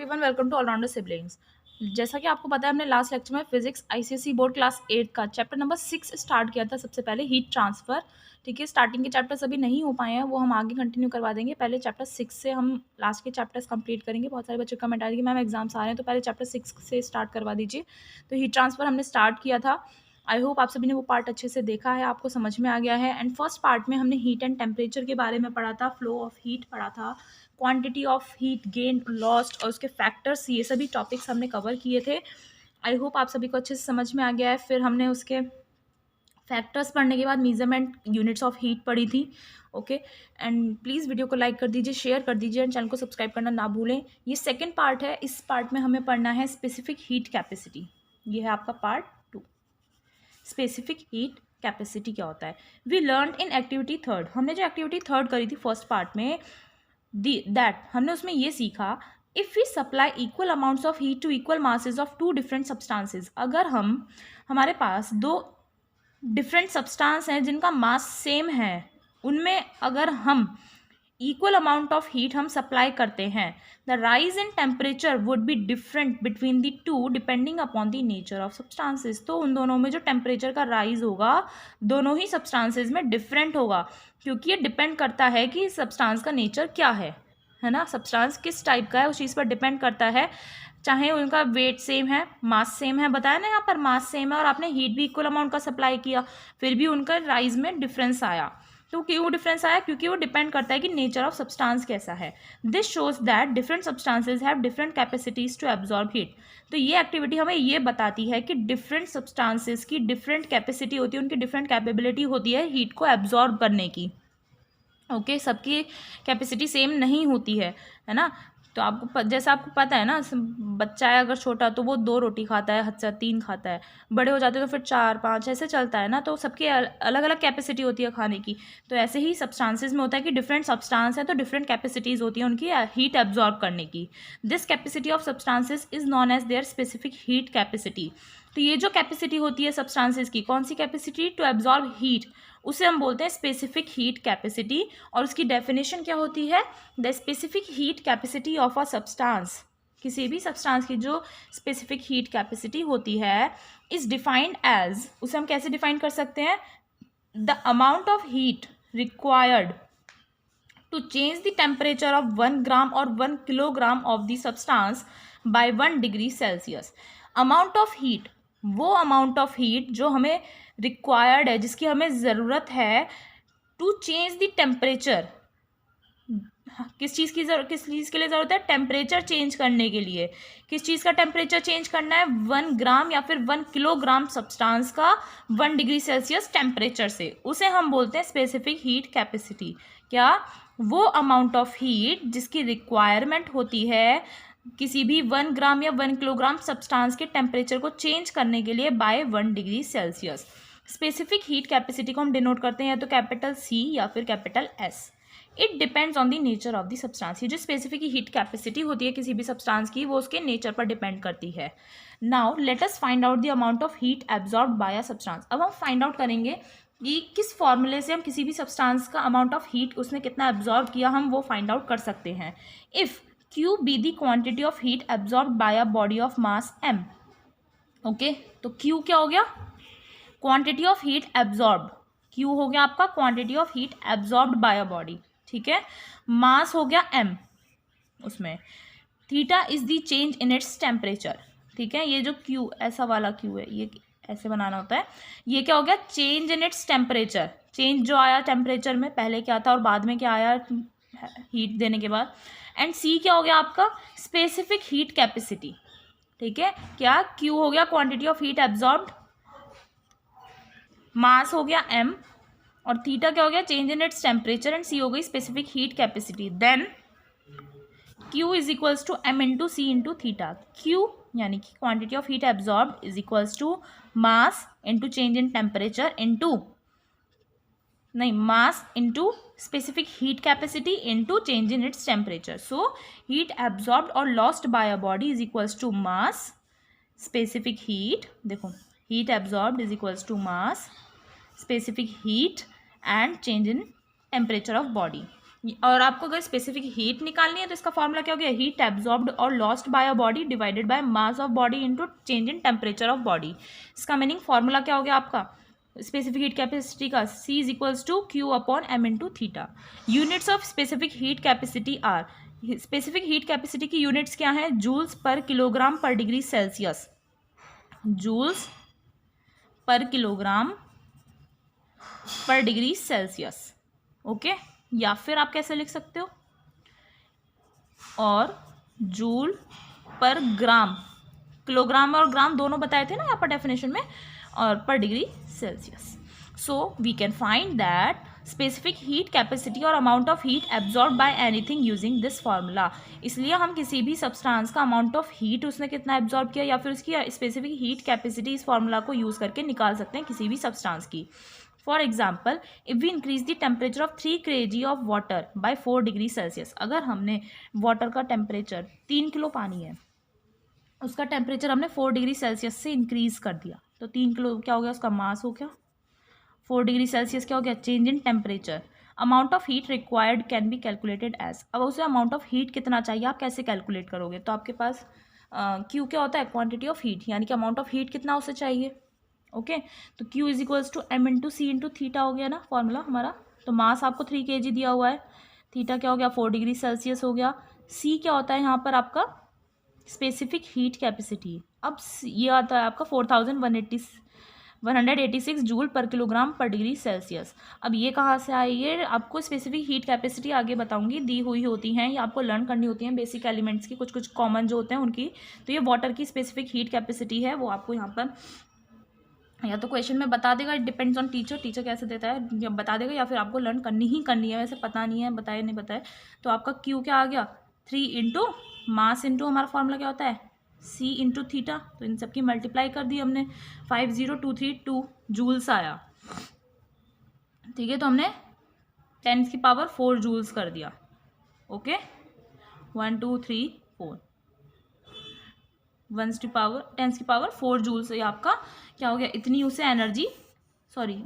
Everyone, welcome to all rounder siblings. जैसा कि आपको पता है, हमने लास्ट लेक्चर में फिजिक्स आईसीएसई बोर्ड क्लास 8 का चैप्टर नंबर 6 स्टार्ट किया था। सबसे पहले हीट ट्रांसफर। ठीक है, स्टार्टिंग के चैप्टर्स अभी नहीं हो पाए हैं, वो हम आगे कंटिन्यू करवा देंगे। पहले चैप्टर 6 से हम लास्ट के चैप्टर्स कंप्लीट करेंगे। बहुत सारे बच्चे कमेंट आ रहे हैं कि मैम एग्जाम्स आ रहे हैं, तो पहले चैप्टर 6 से स्टार्ट करवा दीजिए। तो हीट ट्रांसफर हमने स्टार्ट किया था। आई होप आप सभी ने वो पार्ट अच्छे से देखा है, आपको समझ में आ गया है। एंड फर्स्ट पार्ट में हमने हीट एंड टेम्परेचर के बारे में पढ़ा था, फ्लो ऑफ हीट पढ़ा था, quantity of heat gain lost और उसके फैक्टर्स, ये सभी टॉपिक्स हमने कवर किए थे। आई होप आप सभी को अच्छे से समझ में आ गया है। फिर हमने उसके फैक्टर्स पढ़ने के बाद मेजरमेंट यूनिट्स ऑफ हीट पढ़ी थी। ओके, एंड प्लीज़ वीडियो को लाइक कर दीजिए, शेयर कर दीजिए एंड चैनल को सब्सक्राइब करना ना भूलें। ये सेकेंड पार्ट है। इस पार्ट में हमें पढ़ना है स्पेसिफिक हीट कैपेसिटी। ये है आपका पार्ट 2। स्पेसिफिक हीट कैपेसिटी क्या होता है? We learn in activity third. हमने जो एक्टिविटी थर्ड करी थी फर्स्ट पार्ट में, दैट हमने उसमें ये सीखा, if we supply equal amounts of heat to equal masses of two different substances. अगर हमारे पास दो डिफरेंट सब्सटेंस हैं जिनका मास सेम है, उनमें अगर हम इक्वल अमाउंट ऑफ हीट हम सप्लाई करते हैं, the rise in temperature would be different between the two depending upon the nature of substances. तो उन दोनों में जो टेम्परेचर का राइज होगा, दोनों ही सब्सटेंसेस में डिफरेंट होगा, क्योंकि ये डिपेंड करता है कि सब्सटेंस का नेचर क्या है ना, सब्सटेंस किस टाइप का है, उस चीज़ पर डिपेंड करता है। चाहे उनका वेट सेम है, मास सेम है, बताया ना यहाँ पर मास सेम है, और आपने हीट भी इक्वल अमाउंट का सप्लाई किया, फिर भी उनका राइज में डिफरेंस आया। तो क्यों डिफरेंस आया? क्योंकि वो डिपेंड करता है कि नेचर ऑफ सब्सटेंस कैसा है। This shows that different substances have different capacities to absorb heat. तो ये एक्टिविटी हमें ये बताती है कि डिफरेंट सब्सटेंसेज की डिफरेंट कैपेसिटी होती है, उनकी डिफरेंट कैपेबिलिटी होती है हीट को एब्जॉर्ब करने की। ओके, सबकी कैपेसिटी सेम नहीं होती है ना। तो आपको जैसा आपको पता है ना, बच्चा है अगर छोटा तो वो 2 रोटी खाता है, हद से 3 खाता है, बड़े हो जाते तो फिर 4-5 ऐसे चलता है ना। तो सबकी अलग अलग कैपेसिटी होती है खाने की। तो ऐसे ही सब्सटेंसेज में होता है कि डिफरेंट सब्सटेंस है तो डिफरेंट कैपेसिटीज़ होती है उनकी हीट एब्जॉर्ब करने की। This capacity of substances is known as their specific heat capacity. तो ये जो कैपेसिटी होती है सब्सटेंसेज की, कौन सी कैपेसिटी? टू एब्जॉर्ब हीट, उसे हम बोलते हैं स्पेसिफिक हीट कैपेसिटी। और उसकी डेफिनेशन क्या होती है? The specific heat capacity of a substance, किसी भी सब्सटेंस की जो स्पेसिफिक हीट कैपेसिटी होती है, इज डिफाइंड एज, उसे हम कैसे डिफाइन कर सकते हैं? The amount of heat required to change the temperature of 1 gram और 1 kilogram of the substance by 1 degree Celsius. Amount of heat, वो अमाउंट ऑफ हीट जो हमें रिक्वायर्ड है, जिसकी हमें ज़रूरत है टू चेंज द टेम्परेचर। किस चीज़ के लिए ज़रूरत है? टेम्परेचर चेंज करने के लिए। किस चीज़ का टेम्परेचर चेंज करना है? 1 ग्राम या फिर 1 किलोग्राम सब्सटेंस का 1 डिग्री सेल्सियस टेम्परेचर से, उसे हम बोलते हैं स्पेसिफिक हीट कैपेसिटी। क्या? वो अमाउंट ऑफ हीट जिसकी रिक्वायरमेंट होती है किसी भी 1 ग्राम या 1 किलोग्राम सब्सटेंस के टेम्परेचर को चेंज करने के लिए by 1 degree Celsius. Specific heat capacity को हम डिनोट करते हैं या तो कैपिटल C या फिर capital S। It depends on the nature of the substance. ये जो स्पेसिफिक हीट कैपेसिटी होती है किसी भी सब्सटेंस की, वो उसके नेचर पर डिपेंड करती है। Now let us find out the amount of heat absorb bye a substance. अब हम फाइंड आउट करेंगे कि किस फॉर्मूले से हम किसी भी सब्सटेंस का अमाउंट ऑफ हीट उसने कितना एब्जॉर्ब किया, हम वो फाइंड आउट कर सकते हैं। If Q be the quantity of heat absorbed by a body of mass m। Okay, तो Q क्या हो गया? Quantity of heat absorb. Q हो गया आपका quantity of heat absorbed bye a body, ठीक है। मास हो गया m, उसमें theta is the change in its temperature, ठीक है। ये जो Q ऐसा वाला Q है, ये ऐसे बनाना होता है। ये क्या हो गया? Change in its temperature. Change जो आया टेम्परेचर में, पहले क्या था और बाद में क्या आया हीट देने के बाद। एंड C क्या हो गया आपका? स्पेसिफिक हीट कैपेसिटी, ठीक है। क्या? Q हो गया quantity of heat absorbed, mass हो गया m, और थीटा क्या हो गया? Change in its temperature, and C हो गई specific heat capacity. Then Q is equals to m into C into theta. Q यानी कि quantity of heat absorbed is equals to mass into change in temperature into, नहीं, mass into specific heat capacity into change in its temperature. So heat absorbed और lost by a body is equals to mass specific heat, देखो heat absorbed is equals to mass specific heat and change in temperature of body. और आपको अगर specific heat निकालनी है तो इसका formula क्या हो गया, हीट एब्जॉर्ब्ड और lost by a body divided by mass of body into change in temperature of body. इसका मीनिंग फॉर्मूला क्या हो गया आपका स्पेसिफिक हीट कैपेसिटी का, C is equals to Q upon M into theta. Units of specific heat capacity are, specific heat capacity की units क्या है, joules per kilogram per degree Celsius, joules per kilogram per degree Celsius. Okay, या फिर आप कैसे लिख सकते हो, और जूल पर ग्राम, किलोग्राम और ग्राम दोनों बताए थे ना यहाँ पर डेफिनेशन में, और पर degree Celsius. So we can find that specific heat capacity और amount of heat absorb by anything using this formula. इसलिए हम किसी भी सब्सटेंस का अमाउंट ऑफ हीट उसने कितना एब्जॉर्ब किया या फिर उसकी स्पेसिफिक हीट कैपेसिटी इस फार्मूला को यूज़ करके निकाल सकते हैं किसी भी सब्सटेंस की। For example, if we increase the temperature of 3 kg of water by 4 degree Celsius, अगर हमने वाटर का टेम्परेचर 3 किलो पानी है, उसका टेम्परेचर हमने 4 डिग्री सेल्सियस से इंक्रीज कर दिया, तो 3 किलो क्या हो गया, उसका मास हो गया। 4 डिग्री सेल्सियस क्या हो गया, change in temperature. Amount of heat required can be calculated as, अब उसे अमाउंट ऑफ हीट कितना चाहिए आप कैसे कैलकुलेट करोगे, तो आपके पास क्यू क्या होता है, क्वांटिटी ऑफ हीट, यानी कि अमाउंट ऑफ हीट कितना उसे चाहिए। ओके, तो Q is equals to M into C into theta हो गया ना फॉर्मूला हमारा। तो मास आपको 3 kg दिया हुआ है, थीटा क्या हो गया 4 डिग्री सेल्सियस हो गया, C क्या होता है यहाँ पर आपका स्पेसिफिक हीट कैपेसिटी। अब ये आता है आपका 4186 जूल पर किलोग्राम पर डिग्री सेल्सियस। अब ये कहाँ से आई, ये आपको स्पेसिफिक हीट कैपेसिटी आगे बताऊंगी, दी हुई होती हैं, ये आपको लर्न करनी होती हैं बेसिक एलिमेंट्स की, कुछ कुछ कॉमन जो होते हैं उनकी। तो ये वाटर की स्पेसिफिक हीट कैपेसिटी है, वो आपको यहाँ पर या तो क्वेश्चन में बता देगा, it depends on teacher, teacher कैसे देता है, या बता देगा, या फिर आपको लर्न करनी ही करनी है, वैसे पता नहीं है बताए नहीं बताए। तो आपका Q क्या आ गया, 3 इंटू मास इंटू हमारा फॉर्मूला क्या होता है C इंटू थीटा, तो इन सब की मल्टीप्लाई कर दी हमने, 50232 जूल्स आया। ठीक है, तो हमने 10 की पावर 4 जूल्स कर दिया। ओके, 1 2 3 4 10 की पावर 4 जूल्स, ये आपका क्या हो गया, इतनी उसे एनर्जी, सॉरी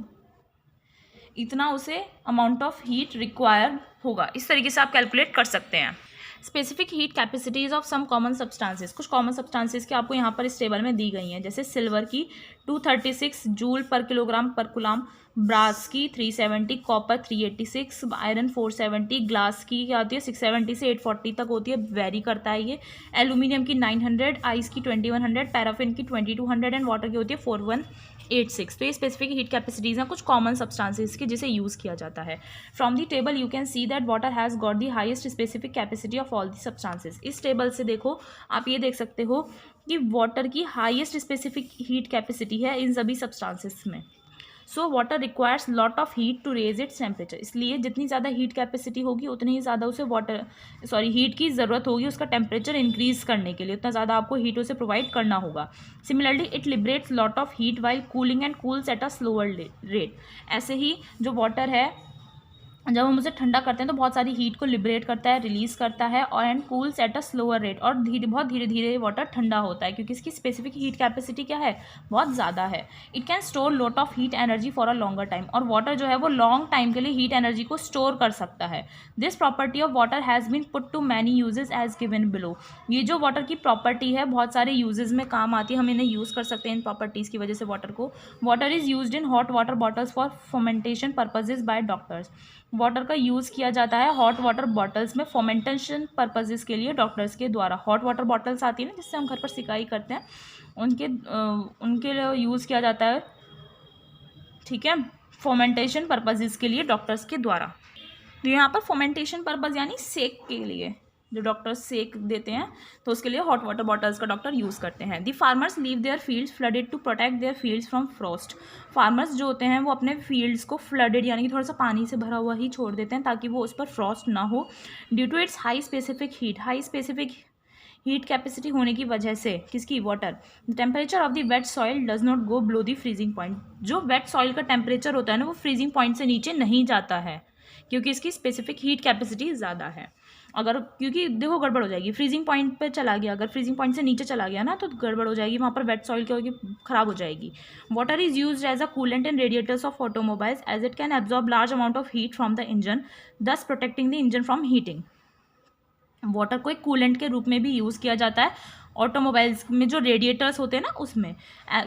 इतना उसे अमाउंट ऑफ हीट रिक्वायर होगा। इस तरीके से आप कैलकुलेट कर सकते हैं। Specific heat capacities of some common substances, कुछ कॉमन सब्सटेंसेस की आपको यहाँ पर इस टेबल में दी गई हैं, जैसे सिल्वर की 236 जूल पर किलोग्राम पर कुलाम, ब्रास की 370, कॉपर 386, आयरन 470, ग्लास की क्या होती है 670 से 840 तक होती है, वेरी करता है ये, एल्यूमिनियम की 900, आइस की 2100, पैराफिन की 2200 एंड वाटर की होती है 4186। तो ये स्पेसिफिक हीट कैपेसिटीज़ हैं कुछ कॉमन सब्सटेंसेस की जिसे यूज़ किया जाता है। From the table you can see that water has got the highest specific capacity of all the substances. इस टेबल से देखो, आप ये देख सकते हो कि वाटर की हाईएस्ट स्पेसिफिक हीट कैपेसिटी है इन सभी सब्सटेंसेस में। So water requires lot of heat to raise its temperature, इसलिए जितनी ज़्यादा हीट कैपेसिटी होगी उतनी ही ज़्यादा उसे हीट की ज़रूरत होगी उसका टेम्परेचर इंक्रीज़ करने के लिए, उतना ज़्यादा आपको हीट उसे प्रोवाइड करना होगा। Similarly it liberates lot of heat while cooling and cools at a slower rate. ऐसे ही जो वाटर है जब हम उसे ठंडा करते हैं तो बहुत सारी हीट को लिबरेट करता है, रिलीज़ करता है, और and cools at a slower rate, और बहुत धीरे धीरे वाटर ठंडा होता है क्योंकि इसकी स्पेसिफिक हीट कैपेसिटी क्या है, बहुत ज़्यादा है। It can store lot of heat energy for a longer time, और वाटर जो है वो लॉन्ग टाइम के लिए हीट एनर्जी को स्टोर कर सकता है। This property of water has been put to many uses as given below. ये जो वाटर की प्रॉपर्टी है बहुत सारे यूजेज में काम आती है, हम इन्हें यूज़ कर सकते हैं इन प्रॉपर्टीज़ की वजह से वाटर को। Water is used in hot water bottles for fermentation purposes bye doctors. Water का यूज़ किया जाता है हॉट वाटर बॉटल्स में फर्मेंटेशन पर्पजेज़ के लिए डॉक्टर्स के द्वारा। हॉट वाटर बॉटल्स आती है ना जिससे हम घर पर सिकाई करते हैं, उनके लिए यूज़ किया जाता है, ठीक है, फर्मेंटेशन पर्पजेज़ के लिए डॉक्टर्स के द्वारा। तो यहाँ पर फर्मेंटेशन पर्पज़ यानी सेक के लिए, जो डॉक्टर सेक देते हैं तो उसके लिए हॉट वाटर बॉटल्स का डॉक्टर यूज़ करते हैं। The farmers leave their fields flooded to protect their fields from frost. Farmers जो होते हैं वो अपने फील्ड्स को फ्लडेड यानी कि थोड़ा सा पानी से भरा हुआ ही छोड़ देते हैं ताकि वो उस पर फ्रॉस्ट ना हो। Due to its high specific heat capacity होने की वजह से, किसकी, water, the temperature of the wet soil does not go below the freezing point. जो वेट सॉइल का टेम्परेचर होता है ना वो फ्रीजिंग पॉइंट से नीचे नहीं जाता है क्योंकि इसकी स्पेसिफिक हीट कैपेसिटी ज़्यादा है। अगर, क्योंकि देखो गड़बड़ हो जाएगी, फ्रीजिंग पॉइंट पे चला गया, अगर फ्रीजिंग पॉइंट से नीचे चला गया ना तो गड़बड़ हो जाएगी, वहाँ पर वेट सॉइल क्या होगी, खराब हो जाएगी। Water is used as a coolant in radiators of automobiles as it can absorb large amount of heat from the engine, thus protecting the engine from heating. Water को एक कूलेंट के रूप में भी यूज़ किया जाता है ऑटोमोबाइल्स में जो रेडिएटर्स होते हैं ना उसमें,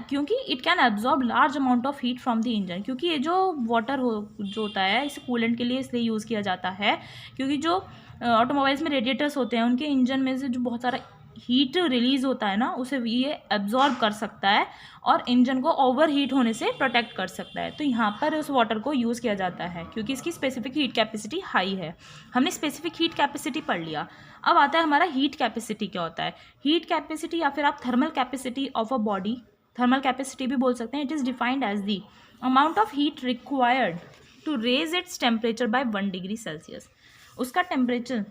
क्योंकि it can absorb large amount of heat from the engine. क्योंकि ये जो वाटर जो होता है इसे कूलेंट के लिए इसलिए यूज़ किया जाता है क्योंकि जो ऑटोमोबाइल्स में रेडिएटर्स होते हैं उनके इंजन में से जो बहुत सारा हीट रिलीज़ होता है ना उसे ये एब्जॉर्ब कर सकता है और इंजन को ओवर हीट होने से प्रोटेक्ट कर सकता है। तो यहाँ पर उस वाटर को यूज़ किया जाता है क्योंकि इसकी स्पेसिफिक हीट कैपेसिटी हाई है। हमने स्पेसिफिक हीट कैपेसिटी पढ़ लिया। अब आता है हमारा हीट कैपेसिटी क्या होता है। हीट कैपेसिटी या फिर आप thermal capacity of a body, thermal capacity भी बोल सकते हैं। It is defined as the amount of heat required to raise its temperature by 1 degree Celsius. उसका टेम्परेचर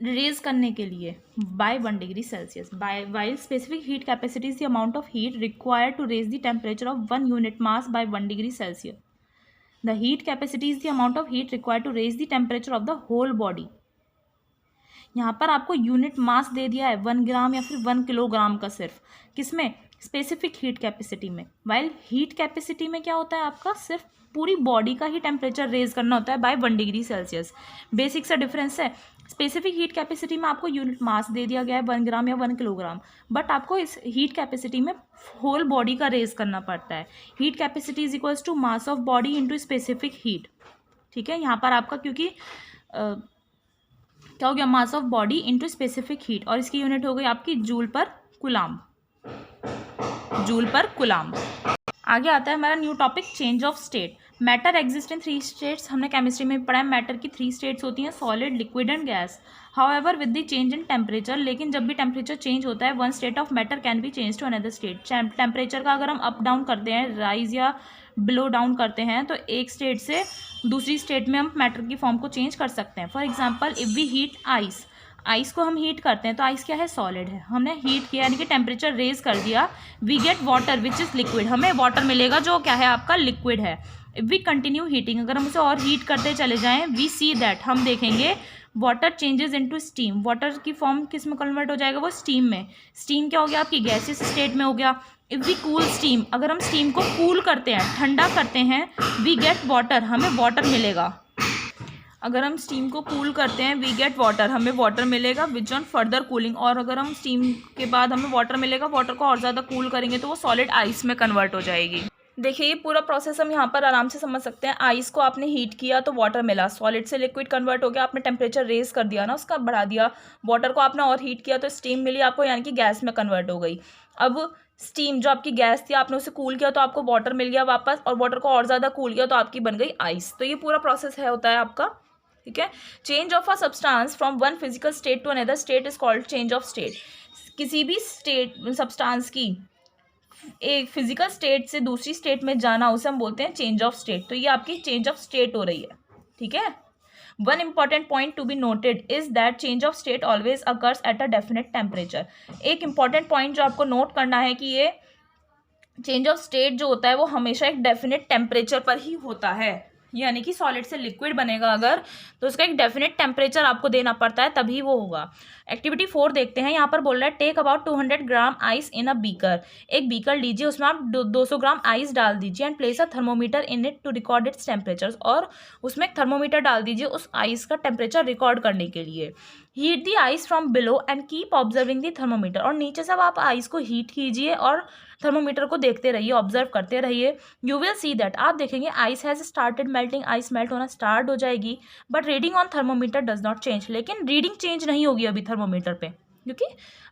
रेज करने के लिए by 1 degree Celsius. While specific heat capacity is the amount of heat required to raise the temperature of 1 unit mass by 1 degree Celsius. The heat capacity is the amount of heat required to raise the temperature of the whole body. यहाँ पर आपको unit mass दे दिया है 1 gram या फिर 1 kilogram का, सिर्फ किसमें, स्पेसिफिक हीट कैपेसिटी में। वाइल हीट कैपेसिटी में क्या होता है आपका, सिर्फ पूरी बॉडी का ही टेम्परेचर रेज करना होता है बाय 1 डिग्री सेल्सियस। बेसिक सा डिफरेंस है। स्पेसिफिक हीट कैपेसिटी में आपको यूनिट मास दे दिया गया है 1 ग्राम या 1 किलोग्राम, बट आपको इस हीट कैपेसिटी में होल बॉडी का रेज करना पड़ता है। Heat capacity is equals to mass of body into specific heat. ठीक है, यहाँ पर आपका क्योंकि क्या हो गया, mass of body into specific heat, और इसकी यूनिट हो गई आपकी जूल पर कुलाम, जूल पर कुलाम। आगे आता है हमारा new topic change of state. Matter exist in 3 states. हमने केमिस्ट्री में पढ़ा है मैटर की 3 स्टेट्स होती हैं, solid, liquid and gas. However with the change in temperature, लेकिन जब भी टेम्परेचर चेंज होता है one state of matter can be change to another state. Temperature का अगर हम अप डाउन करते हैं, राइज या बिलो डाउन करते हैं, तो एक स्टेट से दूसरी स्टेट में हम मैटर की फॉर्म को चेंज कर सकते हैं। For example if we heat ice, ice को हम हीट करते हैं तो आइस क्या है, सॉलिड है। हमने हीट किया यानी कि टेम्परेचर रेज कर दिया, we get water which is liquid, हमें वाटर मिलेगा जो क्या है आपका लिक्विड है। इफ़ वी कंटिन्यू हीटिंग, अगर हम उसे और हीट करते चले जाएं, वी सी दैट, हम देखेंगे water changes into steam. Water की फॉर्म किस में कन्वर्ट हो जाएगा, वो स्टीम में। स्टीम क्या हो गया आपकी गैसियस स्टेट में हो गया। इफ़ वी कूल स्टीम, अगर हम स्टीम को कूल करते हैं, ठंडा करते हैं, वी गेट वाटर, हमें वाटर मिलेगा। अगर हम स्टीम को कूल करते हैं, वी गेट वाटर, हमें वाटर मिलेगा विच ऑन फर्दर कूलिंग। और अगर हम स्टीम के बाद हमें वाटर मिलेगा, वाटर को और ज़्यादा कूल करेंगे तो वो सॉलिड आइस में कन्वर्ट हो जाएगी। देखिए ये पूरा प्रोसेस हम यहाँ पर आराम से समझ सकते हैं। आइस को आपने हीट किया तो वाटर मिला, सॉलिड से लिक्विड कन्वर्ट हो गया, आपने टेम्परेचर रेज कर दिया ना, उसका बढ़ा दिया। वाटर को आपने और हीट किया तो स्टीम मिली आपको, यानी कि गैस में कन्वर्ट हो गई। अब स्टीम जो आपकी गैस थी, आपने उसे कूल किया तो आपको वाटर मिल गया वापस, और वाटर को और ज़्यादा कूल किया तो आपकी बन गई आइस। तो ये पूरा प्रोसेस है होता है आपका। ठीक है, change of a substance from one physical state to another state is called change of state. किसी भी स्टेट सब्सटेंस की एक फिजिकल स्टेट से दूसरी स्टेट में जाना, उसे हम बोलते हैं चेंज ऑफ स्टेट। तो ये आपकी चेंज ऑफ स्टेट हो रही है। ठीक है, one important point to be noted is that change of state always occurs at a definite temperature. एक इंपॉर्टेंट पॉइंट जो आपको नोट करना है कि ये चेंज ऑफ स्टेट जो होता है वो हमेशा एक डेफिनेट टेम्परेचर पर ही होता है। यानी कि सॉलिड से लिक्विड बनेगा अगर, तो उसका एक डेफिनेट टेम्परेचर आपको देना पड़ता है तभी वो होगा। एक्टिविटी 4 देखते हैं। यहाँ पर बोल रहा है take about 200 gram ice in a beaker. एक बीकर लीजिए, उसमें आप 200 ग्राम आइस डाल दीजिए and place a thermometer in it to record its temperature. और उसमें एक थर्मोमीटर डाल दीजिए उस आइस का टेम्परेचर रिकॉर्ड करने के लिए। Heat the ice from below and keep observing the thermometer. और नीचे से आप आइस को हीट कीजिए और थर्मोमीटर को देखते रहिए, ऑब्जर्व करते रहिए। यू विल सी दैट, आप देखेंगे ice has started melting, ice melt होना स्टार्ट हो जाएगी। But reading on thermometer does not change, लेकिन रीडिंग चेंज नहीं होगी अभी थर्मोमीटर पे, क्योंकि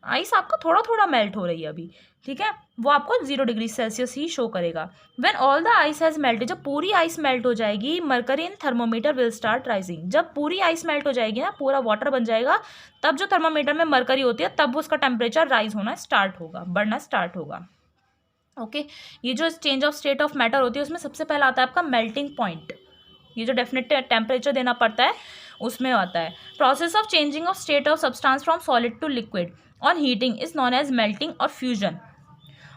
आइस आपका थोड़ा थोड़ा मेल्ट हो रही है अभी। ठीक है, वो आपको 0 डिग्री सेल्सियस ही शो करेगा। When all the ice has melted, जब पूरी आइस मेल्ट हो जाएगी, mercury in thermometer will start rising. जब पूरी आइस मेल्ट हो जाएगी ना, पूरा वाटर बन जाएगा, तब जो थर्मोमीटर में मरकरी होती है तब उसका टेम्परेचर राइज होना स्टार्ट होगा, बढ़ना स्टार्ट होगा। ओके, ये जो change of state of matter होती है उसमें सबसे पहला आता है आपका मेल्टिंग पॉइंट। ये जो डेफिनेट टेम्परेचर देना पड़ता है उसमें आता है। Process of changing of state of substance from solid to liquid on heating is known as melting और फ्यूजन।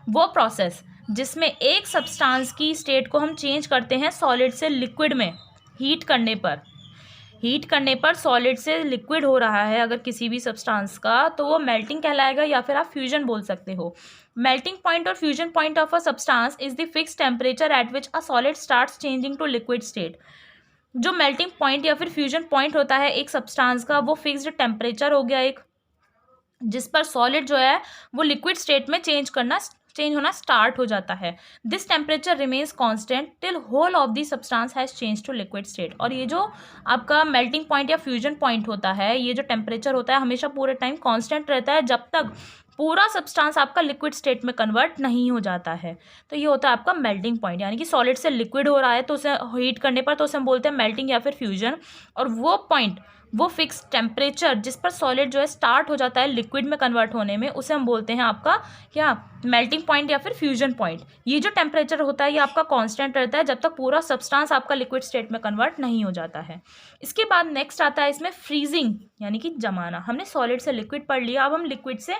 वो प्रोसेस जिसमें एक सब्सटेंस की स्टेट को हम चेंज करते हैं सॉलिड से लिक्विड में हीट करने पर, हीट करने पर सॉलिड से लिक्विड हो रहा है अगर किसी भी सब्सटेंस का, तो वो मेल्टिंग कहलाएगा या फिर आप फ्यूजन बोल सकते हो। मेल्टिंग पॉइंट और fusion point of a substance is the fix temperature at which a solid starts changing to liquid state. जो मेल्टिंग पॉइंट या फिर फ्यूजन पॉइंट होता है एक सब्सटेंस का, वो फिक्स्ड टेम्परेचर हो गया एक, जिस पर सॉलिड जो है वो लिक्विड स्टेट में चेंज होना स्टार्ट हो जाता है। This temperature remains constant till whole of the substance has change to liquid state. और ये जो आपका मेल्टिंग पॉइंट या फ्यूजन पॉइंट होता है, ये जो टेम्परेचर होता है हमेशा पूरे टाइम कांस्टेंट रहता है जब तक पूरा सब्सटेंस आपका लिक्विड स्टेट में कन्वर्ट नहीं हो जाता है। तो ये होता है आपका मेल्टिंग पॉइंट, यानी कि सॉलिड से लिक्विड हो रहा है तो उसे हीट करने पर तो उसे हम बोलते हैं मेल्टिंग या फिर फ्यूजन। और वो पॉइंट, वो फिक्स टेम्परेचर जिस पर सॉलिड जो है स्टार्ट हो जाता है लिक्विड में कन्वर्ट होने में, उसे हम बोलते हैं आपका क्या, मेल्टिंग पॉइंट या फिर फ्यूजन पॉइंट। ये जो टेम्परेचर होता है ये आपका कांस्टेंट रहता है जब तक पूरा सब्सटेंस आपका लिक्विड स्टेट में कन्वर्ट नहीं हो जाता है। इसके बाद नेक्स्ट आता है इसमें फ्रीजिंग, यानी कि जमाना। हमने सॉलिड से लिक्विड पढ़ लिया, अब हम लिक्विड से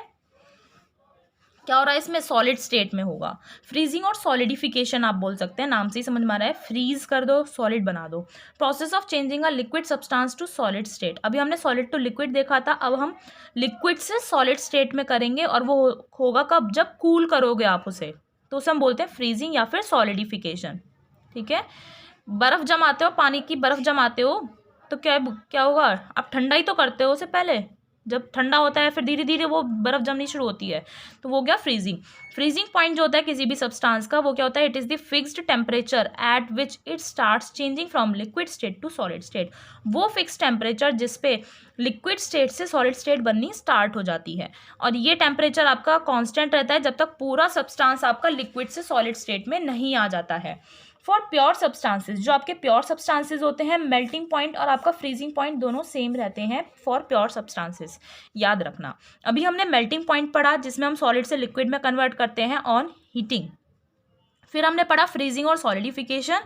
क्या हो रहा है इसमें, सॉलिड स्टेट में होगा। फ्रीजिंग और सॉलिडिफिकेशन आप बोल सकते हैं, नाम से ही समझ में आ रहा है, फ्रीज कर दो, सॉलिड बना दो। Process of changing a liquid substance to solid state. अभी हमने सॉलिड टू लिक्विड देखा था, अब हम लिक्विड से सॉलिड स्टेट में करेंगे, और वो होगा कब, जब कूल करोगे आप उसे, तो उसे हम बोलते हैं फ्रीजिंग या फिर सॉलिडिफिकेशन। ठीक है, बर्फ जमाते हो, पानी की बर्फ जमाते हो, तो क्या होगा, आप ठंडा ही तो करते हो उसे पहले, जब ठंडा होता है फिर धीरे धीरे वो बर्फ जमनी शुरू होती है, तो वो गया फ्रीजिंग। फ्रीजिंग पॉइंट जो होता है किसी भी सब्सटेंस का, वो क्या होता है, it is the fixed temperature at which it starts changing from liquid state to solid state. वो फिक्स टेम्परेचर जिस पे लिक्विड स्टेट से सॉलिड स्टेट बननी स्टार्ट हो जाती है, और ये टेम्परेचर आपका कांस्टेंट रहता है जब तक पूरा सब्सटेंस आपका लिक्विड से सॉलिड स्टेट में नहीं आ जाता है। फॉर प्योर सब्सटेंसेज, जो आपके प्योर सब्सटेंसेज होते हैं, मेल्टिंग पॉइंट और आपका फ्रीजिंग पॉइंट दोनों सेम रहते हैं फॉर प्योर सब्सटेंसेज, याद रखना। अभी हमने मेल्टिंग पॉइंट पढ़ा जिसमें हम सॉलिड से लिक्विड में कन्वर्ट करते हैं ऑन हीटिंग। फिर हमने पढ़ा फ्रीजिंग और सॉलिडिफिकेशन,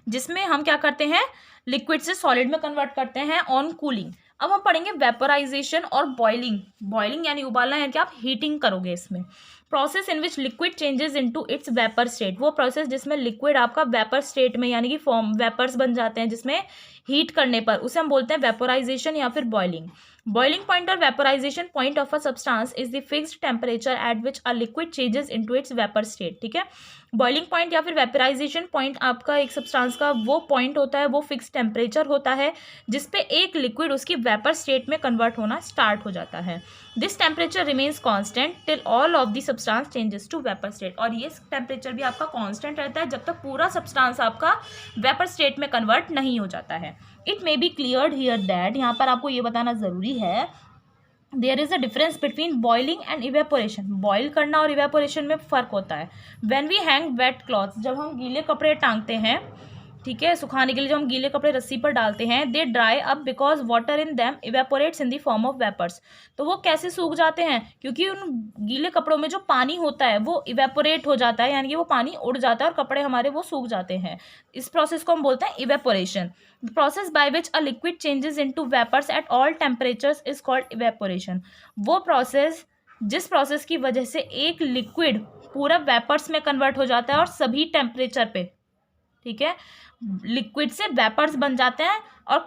जिसमें हम क्या करते हैं, लिक्विड से सॉलिड में कन्वर्ट करते हैं ऑन कूलिंग। अब हम पढ़ेंगे वेपोराइजेशन और बॉइलिंग। बॉइलिंग यानी उबालना, यानी कि आप हीटिंग करोगे इसमें। Process in which liquid changes into its vapour state. वो प्रोसेस जिसमें लिक्विड आपका वेपर स्टेट में, यानी कि फॉर्म वेपर्स बन जाते हैं जिसमें हीट करने पर, उसे हम बोलते हैं वेपोराइजेशन या फिर बॉइलिंग। बॉइलिंग पॉइंट और vaporisation point of a substance is the fixed temperature at which a liquid changes into its vapour state. ठीक है, बॉइलिंग पॉइंट या फिर वेपोराइजेशन पॉइंट आपका एक सब्सटेंस का वो पॉइंट होता है, वो फिक्स टेम्परेचर होता है जिसपे एक लिक्विड उसकी वेपर स्टेट में कन्वर्ट होना स्टार्ट हो जाता है। This temperature remains constant till all of the substance changes to vapour state. और ये टेम्परेचर भी आपका कांस्टेंट रहता है जब तक पूरा सब्सटेंस आपका वेपर स्टेट में कन्वर्ट नहीं हो जाता है। It may be cleared here that, यहाँ पर आपको ये बताना ज़रूरी है, there is a difference between boiling and evaporation. Boil करना और इवेपोरेशन में फ़र्क होता है। When we hang wet clothes, जब हम गीले कपड़े टांगते हैं, ठीक है, सुखाने के लिए जब हम गीले कपड़े रस्सी पर डालते हैं, they dry up because water in them evaporates in the form of vapours. तो वो कैसे सूख जाते हैं, क्योंकि उन गीले कपड़ों में जो पानी होता है वो इवेपोरेट हो जाता है, यानी कि वो पानी उड़ जाता है और कपड़े हमारे वो सूख जाते हैं। इस प्रोसेस को हम बोलते हैं evaporation. The process by which a liquid changes into vapours at all temperatures is called evaporation. वो प्रोसेस, जिस प्रोसेस की वजह से एक लिक्विड पूरा वेपर्स में कन्वर्ट हो जाता है और सभी टेम्परेचर पे, ठीक है, लिक्विड से वेपर्स बन जाते हैं और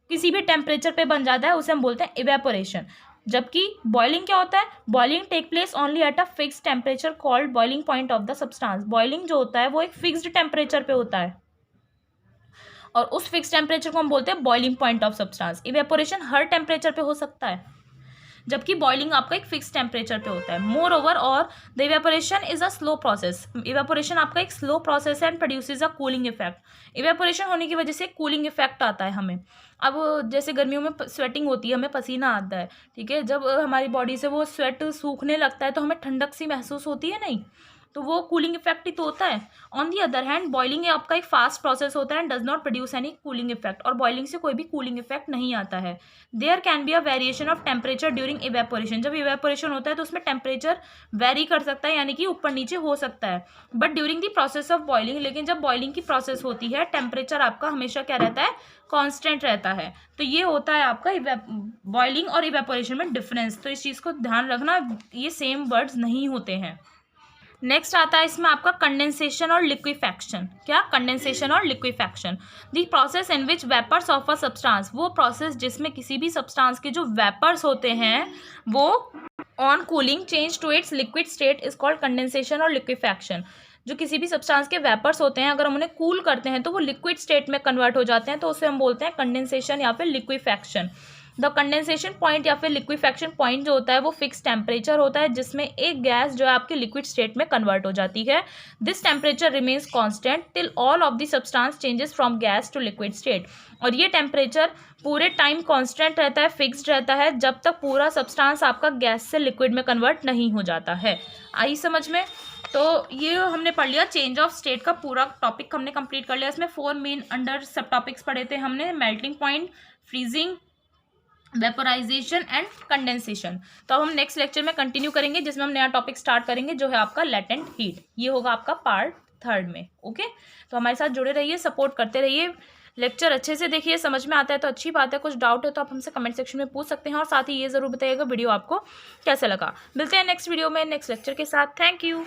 किसी भी टेम्परेचर पे बन जाता है, उसे हम बोलते हैं इवेपोरेशन। जबकि बॉइलिंग क्या होता है, boiling take place only at a fixed temperature called boiling point of the substance. Boiling जो होता है वो एक फिक्स्ड टेम्परेचर पे होता है और उस फिक्स टेम्परेचर को हम बोलते हैं boiling point of substance. Evaporation her temperature पे हो सकता है, जबकि बॉइलिंग आपका एक फिक्स टेम्परेचर पे होता है। मोर ओवर, और the evaporation is a slow process. Evaporation आपका एक स्लो प्रोसेस है and produces a cooling effect. Evaporation होने की वजह से कूलिंग इफेक्ट आता है हमें। अब जैसे गर्मियों में स्वेटिंग होती है, हमें पसीना आता है, ठीक है, जब हमारी बॉडी से वो स्वेट सूखने लगता है तो हमें ठंडक सी महसूस होती है, नहीं, तो वो कूलिंग इफेक्ट ही तो होता है। On the other hand, boiling आपका एक फास्ट प्रोसेस होता है and does not produce any cooling effect. और बॉइलिंग से कोई भी कूलिंग इफेक्ट नहीं आता है। There can be a variation of temperature during evaporation. जब इवेपोरेशन होता है तो उसमें टेम्परेचर वेरी कर सकता है, यानी कि ऊपर नीचे हो सकता है, but during the process of boiling, लेकिन जब बॉइलिंग की प्रोसेस होती है टेम्परेचर आपका हमेशा क्या रहता है, कांस्टेंट रहता है। तो ये होता है आपका बॉइलिंग और इवेपोरेशन में डिफरेंस। तो इस चीज़ को ध्यान रखना, ये सेम वर्ड्स नहीं होते हैं। नेक्स्ट आता है इसमें आपका कंडेंसेशन और लिक्विफैक्शन। क्या? कंडेंसेशन और liquefaction, the process in which vapours of a substance, वो प्रोसेस जिसमें किसी भी सब्सटेंस के जो वेपर्स होते हैं वो on cooling change to its liquid state is called condensation और लिक्विफैक्शन। जो किसी भी सब्सटेंस के वेपर्स होते हैं अगर हम उन्हें कूल करते हैं तो वो लिक्विड स्टेट में कन्वर्ट हो जाते हैं, तो उसे हम बोलते हैं कंडेंसेशन या फिर लिक्विफैक्शन। द कंडेंसेशन पॉइंट या फिर लिक्विफैक्शन पॉइंट जो होता है वो फिक्स टेम्परेचर होता है जिसमें एक गैस जो है आपकी लिक्विड स्टेट में कन्वर्ट हो जाती है। This temperature remains constant till all of the substance changes from gas to liquid state. और ये टेम्परेचर पूरे टाइम कांस्टेंट रहता है, फिक्स्ड रहता है, जब तक पूरा सब्सटेंस आपका गैस से लिक्विड में कन्वर्ट नहीं हो जाता है। आई समझ में? तो ये हमने पढ़ लिया चेंज ऑफ स्टेट का पूरा टॉपिक हमने कंप्लीट कर लिया। इसमें 4 मेन अंडर सब टॉपिक्स पढ़े थे हमने, melting point, freezing, vaporisation and condensation. तो अब हम नेक्स्ट लेक्चर में कंटिन्यू करेंगे जिसमें हम नया टॉपिक स्टार्ट करेंगे जो है आपका लेटेंट हीट। ये होगा आपका पार्ट 3 में। ओके, तो हमारे साथ जुड़े रहिए, सपोर्ट करते रहिए, लेक्चर अच्छे से देखिए, समझ में आता है तो अच्छी बात है, कुछ डाउट है तो आप हमसे कमेंट सेक्शन में पूछ सकते हैं, और साथ ही ये ज़रूर बताइएगा वीडियो आपको कैसा लगा। मिलते हैं नेक्स्ट वीडियो में नेक्स्ट लेक्चर के साथ। Thank you.